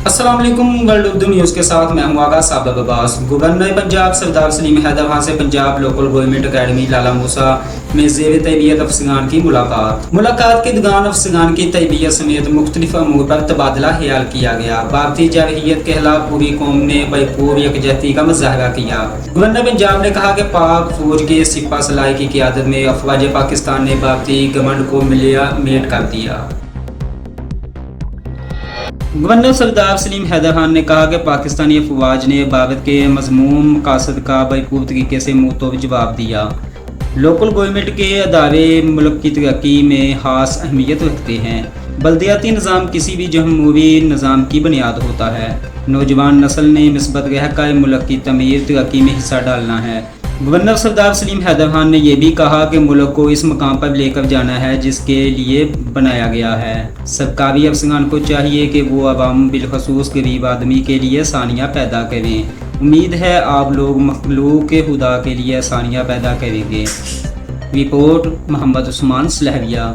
अस्सलाम वालेकुम। World Urdu news के साथ मैं हूँ आगा साबिक अब्बास। गवर्नर पंजाब सरदार सलीम हैदर खान से पंजाब लोकल गवर्नमेंट अकेडमी लाला मूसा में ज़ेर तरबियत अफसरान की मुलाकात के दौरान अफसरान की तरबियत समेत मुख्तलिफ अमूर पर तबादला ख्याल किया गया। भारतीय जरहियत के खिलाफ पूरी कौम ने भरपूर यकजहती का मुजाहरा किया। गवर्नर पंजाब ने कहा कि पाक फौज के सिपा सलार की क़यादत में अफवाज पाकिस्तान ने भारतीय गवर्नमेंट को मिलिया कर दिया। गवर्नर सरदार सलीम हैदर खान ने कहा कि पाकिस्तानी अफवाज ने भारत के मज़मूम मकासद का भरपूर तरीके से मुंहतोड़ जवाब दिया। लोकल गवर्नमेंट के अदारे मुल्क की तरक्की में खास अहमियत रखते हैं। बल्दियाती निज़ाम किसी भी जमहूरी निज़ाम की बुनियाद होता है। नौजवान नस्ल ने मिसबत रहकर मुल्क की तमीर तरक्की में हिस्सा डालना है। गवर्नर सरदार सलीम हैदर खान ने यह भी कहा कि मुल्क को इस मकाम पर लेकर जाना है जिसके लिए बनाया गया है। सरकारी अफसरान को चाहिए कि वो अवाम बिलखसूस गरीब आदमी के लिए आसानियाँ पैदा करें। उम्मीद है आप लोग मखलूक खुदा के लिए आसानियाँ पैदा करेंगे। रिपोर्ट मोहम्मद उस्मान सलहरिया।